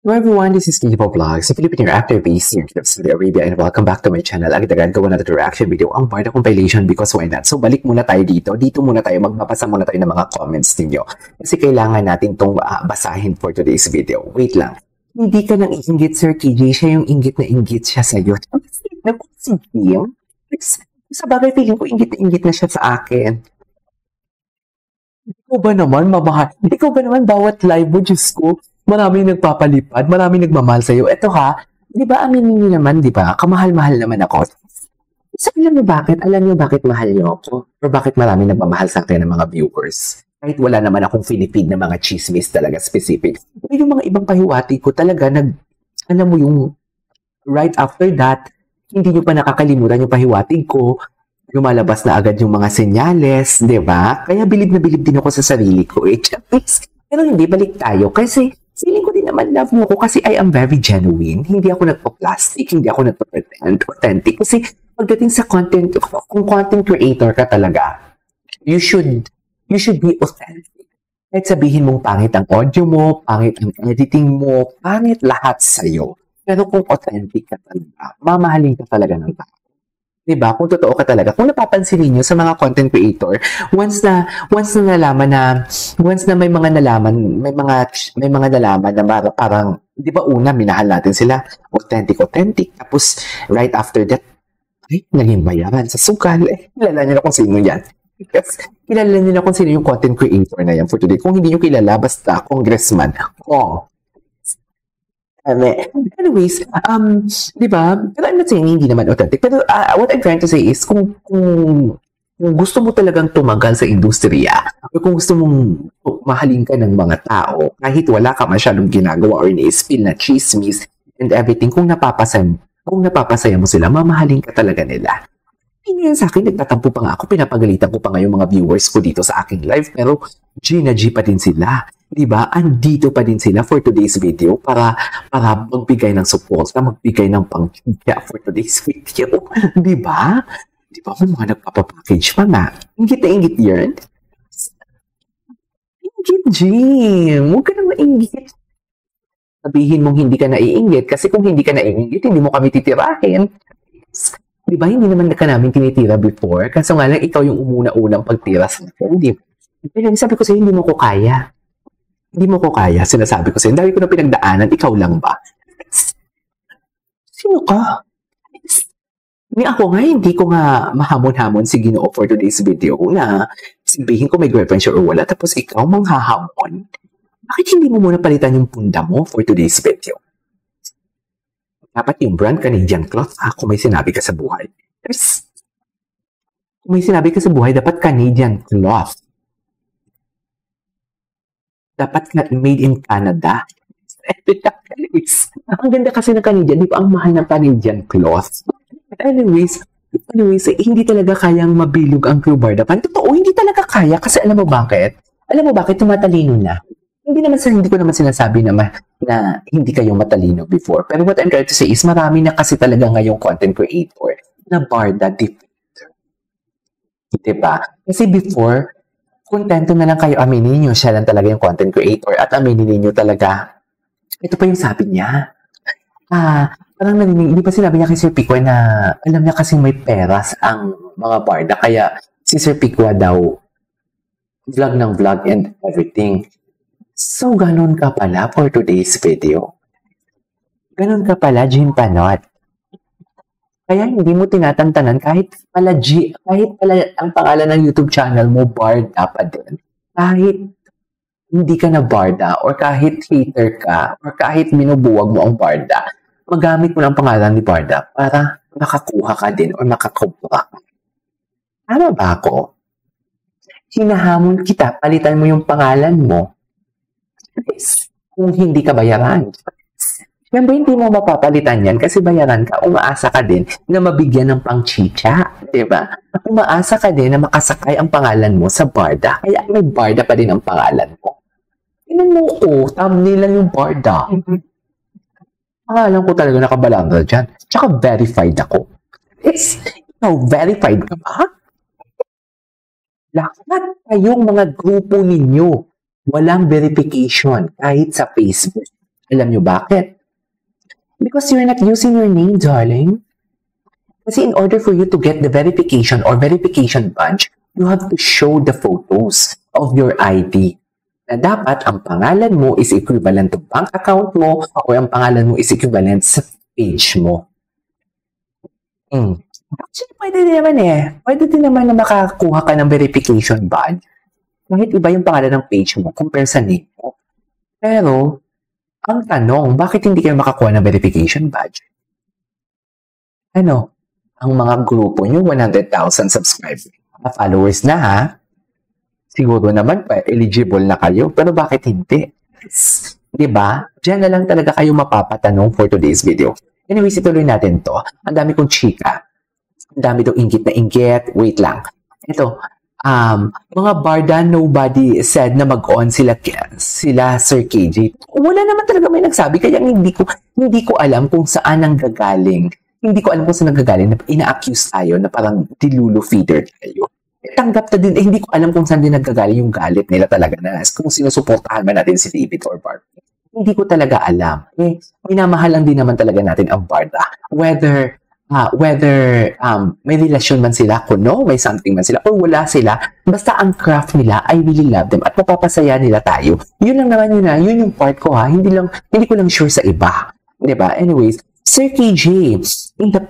Hello everyone, this is Kipo Vlog, sa Filipino actor based in Saudi Arabia, and welcome back to my channel. Agad-agad gawa na ito reaction video ang Barda compilation because why not? So balik muna tayo dito. Dito muna tayo, magbabasa muna tayo ng mga comments ninyo. Kasi kailangan natin itong basahin for today's video. Wait lang. Hindi ka nang inggit, Sir KJ. Siya yung inggit na inggit siya sa'yo. Si Kim? Sa bagay, feeling ko inggit na siya sa akin. Ikaw ba naman, mamahal? Ikaw ba naman, bawat live mo, Diyos ko, maraming nagpapalipad, maraming nagmamahal sa'yo. Eto ha, di ba, aminin niyo naman, di ba, kamahal-mahal naman ako. So, alam niyo bakit? Alam niyo bakit mahal niyo ako? Or bakit maraming nagmamahal sa akin ng mga viewers? Kahit wala naman akong finipid na mga chismis talaga specific. Pero yung mga ibang pahiwati ko talaga, alam mo yung right after that, hindi niyo pa nakakalimutan yung pahiwati ko, lumalabas na agad yung mga senyales, di ba? Kaya bilib na bilib din ako sa sarili ko. Pero hindi, balik tayo. Kasi feeling ko din naman love mo ko kasi I am very genuine. Hindi ako nagpo-plastic, hindi ako nagpo-pretend, authentic. Kasi pagdating sa content, kung content creator ka talaga, you should be authentic. Kahit sabihin mong pangit ang audio mo, pangit ang editing mo, pangit lahat sa'yo. Pero kung authentic ka talaga, mamahalin ka talaga ng tao. Diba? Kung totoo ka talaga. Kung napapansin niyo sa mga content creator, once na may mga nalaman na parang, di ba una, minahal natin sila, authentic. Tapos, right after that, naging bayaran sa sugal. Kilala niyo na kung sino yan. Kilala niyo na kung sino yung content creator na yan for today. Kung hindi niyo kilala, basta congressman. Anyways, di ba? Pero I'm not saying hindi naman authentic. Pero what I'm trying to say is, kung gusto mo talagang tumagal sa industriya, o kung gusto mong mahalin ka ng mga tao, kahit wala ka masyadong ginagawa or ni-spill na chismis and everything, kung napapasaya mo sila, mamahalin ka talaga nila. Ngayon sa akin, nagtatampo pa nga ako, pinapagalitan ko pa nga yung mga viewers ko dito sa aking live, pero G na G pa din sila. Diba? Andito pa din sila for today's video para magbigay ng support, magbigay ng pang-kaya for today's video. Diba? Diba? Kung mga nagpapapackage pa nga. Ingit na ingit yan. Ingit, Jim. Huwag ka na maingit. Sabihin mong hindi ka naiingit kasi kung hindi ka naiingit, hindi mo kami titirahin. Diba? Hindi naman ka namin tinitira before. Kasi nga lang, ikaw yung umuna-unang pagtira sa akin. Pero sabi ko sa'yo, hindi mo ko kaya. Hindi mo ko kaya, sinasabi ko sa'yo. Dahil ko na pinagdaanan, ikaw lang ba? Sino ka? Ako nga, hindi ko nga mahamon-hamon si Ginoo for today's video na sabihin ko may girlfriend siya or wala, tapos ikaw manghahamon. Bakit hindi mo muna palitan yung punda mo for today's video? Dapat yung brand Canadian cloth, kung may sinabi ka sa buhay. Kung may sinabi ka sa buhay, dapat Canadian cloth. Dapat made in Canada. Anyways, ang ganda kasi ng Canadian, di ba ang mahal ng Canadian cloth? Anyways, hindi talaga kayang mabilog ang Crew Barda Pan. Totoo, hindi talaga kaya kasi alam mo bakit? Alam mo bakit tumatalino na? Hindi ko naman sinasabi na hindi kayo matalino before. Pero what I'm trying to say is marami na kasi talaga ngayong content creator na Barda defender. Diba? Kasi before, kontento na lang kayo, aminin niyo, siya lang talaga yung content creator at aminin niyo talaga. Ito pa yung sabi niya. Parang narinig, hindi pa sinabi niya kay Sir Pikwa na alam niya kasing may peras ang mga Barda. Kaya si Sir Pikwa daw, vlog ng vlog and everything. So, ganun ka pala for today's video. Ganun ka pala, Jim Panot. Kaya hindi mo tinatantanan kahit pala ang pangalan ng YouTube channel mo, Barda pa din. Kahit hindi ka na Barda or kahit hater ka or kahit minubuwag mo ang Barda, magamit mo ng pangalan ni Barda para makakuha ka din or makakubra ka. Tama ba ako? Hinahamon kita, palitan mo yung pangalan mo. Kung hindi ka bayaran. Siyempre, hindi mo mapapalitan yan kasi bayaran ka, umaasa ka din na mabigyan ng pang-chicha. Diba? Umaasa ka din na makasakay ang pangalan mo sa Barda. Kaya may Barda pa din ang pangalan mo. Tinan mo ko, thumbnail lang yung Barda. Pangalan ko talaga nakabalanda dyan. Tsaka verified ako. Ikaw, verified ka ba? Lahat kayong mga grupo ninyo, walang verification kahit sa Facebook. Alam nyo bakit? Because you're not using your name, darling. Kasi in order for you to get the verification or verification badge, you have to show the photos of your ID. Na dapat ang pangalan mo is equivalent to bank account mo o ang pangalan mo is equivalent sa page mo. Actually, pwede din naman Pwede din naman na makakuha ka ng verification badge. Kahit iba yung pangalan ng page mo compare sa name mo. Pero, ang tanong, bakit hindi kayo makakuha ng verification badge? Ano? Ang mga grupo nyo, 100,000 subscribers. Followers na ha? Siguro naman pa, eligible na kayo. Pero bakit hindi? Diba? Diyan na lang talaga kayo mapapatanong for today's video. Anyways, ituloy natin to. Ang dami kong chika. Ang dami daw inggit na inggit. Wait lang. Ito, mga barda, nobody said na mag-on sila Sir KJ. Wala naman talaga may nagsabi, kaya hindi ko alam kung saan ang gagaling. Hindi ko alam kung saan nagagaling na ina-accuse tayo na parang dilulu feeder tayo. Tanggap na din, hindi ko alam kung saan din nagagaling yung galit nila talaga na kung sinusuportahan ba natin si David or Barbie. Hindi ko talaga alam. Minamahal lang din naman talaga natin ang barda. Whether may relasyon man sila, may something man sila, or wala sila, basta ang craft nila, I really love them at mapapasaya nila tayo. Yun lang naman yun yung part ko hindi ko lang sure sa iba. Diba? Anyways, Sir KJ, in the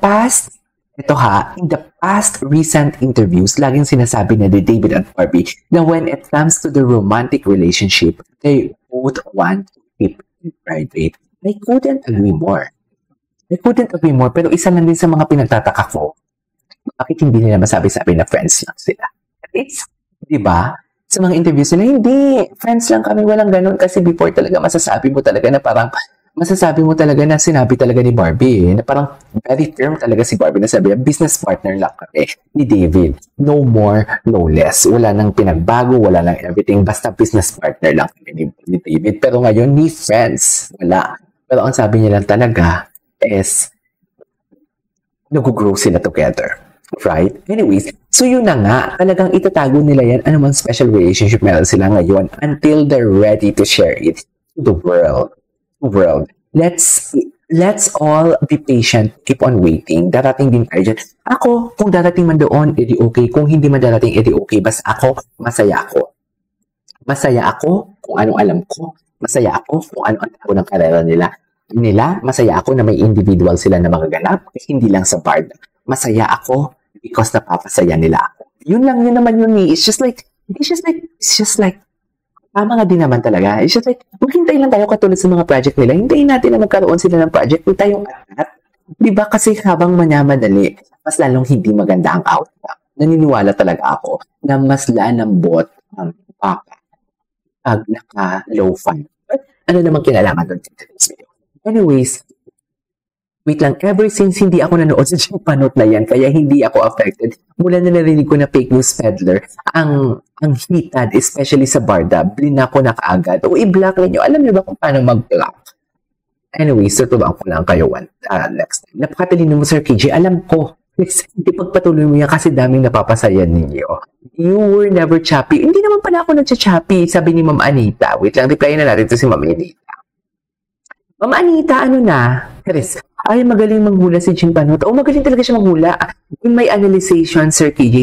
past recent interviews, laging sinasabi na David and Barbie na when it comes to the romantic relationship, they both want to keep it private. I couldn't agree more. Pero isa lang din sa mga pinagtataka ko, bakit hindi nila masabi-sabi na friends lang sila? Diba? Sa mga interviews nila, hindi, friends lang kami, walang ganun. Kasi before talaga, masasabi mo talaga na sinabi talaga ni Barbie, na parang very firm talaga si Barbie na sabi, business partner lang kami ni David. No more, no less. Wala nang pinagbago, wala nang everything. Basta business partner lang kami ni David. Pero ngayon, ni friends. Wala. Pero ang sabi niya lang talaga is nag-grow sila together. Right? Anyways, so yun na nga, talagang itatago nila yan anumang special relationship meron sila ngayon until they're ready to share it to the world. Let's all be patient. Keep on waiting. Darating din tayo dyan. Ako, kung darating man doon, edi okay. Kung hindi man darating, edi okay. Basta ako, masaya ako. Masaya ako kung anong alam ko. Masaya ako kung ano ang tago ng karera nila. Masaya ako na may individual sila na magaganap. Hindi lang sa bard. Masaya ako because napapasaya nila ako. Yun naman yun. It's just like, tama nga din naman talaga. It's just like, maghintay lang tayo katulad sa mga project nila. Hintayin natin na magkaroon sila ng project. Huwag tayong at. Diba? Kasi habang manyamadali, mas lalong hindi maganda ang outcome. Naniniwala talaga ako na mas lalambot ang papa pag naka-low fund. But ano namang kinalaman doon sa this video? Anyways, wait lang, ever since hindi ako nanood sa Jimpanot na yan, kaya hindi ako affected. Mula na narinig ko na fake news peddler, ang hitad, especially sa barda, blinak ko na kaagad. O i-block ninyo. Alam niyo ba kung paano mag-block? Anyways, tuturuan ko lang kayo next time. Napakatalino mo, Sir KJ. Alam ko. Ipagpatuloy mo yan kasi daming napapasaya ninyo. You were never choppy. Hindi naman pala ako nag-choppy, sabi ni Ma'am Anita. Wait lang, replyin na natin ito si Ma'am Anita. Ma'am Anita, ano na? Chris, ay magaling manghula si Jimpanot. Magaling talaga siya manghula. Kung may analyzation, Sir KJ,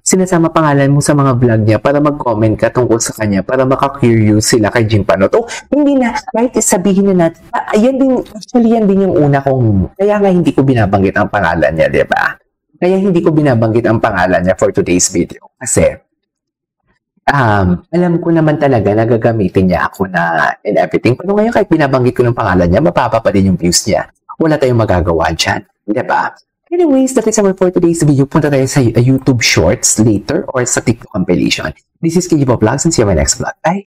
sinasama pangalan mo sa mga vlog niya para mag-comment ka tungkol sa kanya para maka-curious sila kay Jimpanot. Hindi na, kahit sabihin na natin, yan din yung una kong, kaya nga hindi ko binabanggit ang pangalan niya, di ba? Kaya hindi ko binabanggit ang pangalan niya for today's video. Kasi, alam ko naman talaga na gagamitin niya ako na and everything. Pero ngayon kahit binabanggit ko ng pangalan niya, mapapa pa din yung views niya. Wala tayong magagawa dyan. Diba? Anyways, that is our for today's video. Punta tayo sa YouTube Shorts later or sa TikTok compilation. This is KJ Vlogs and see you in my next vlog. Bye!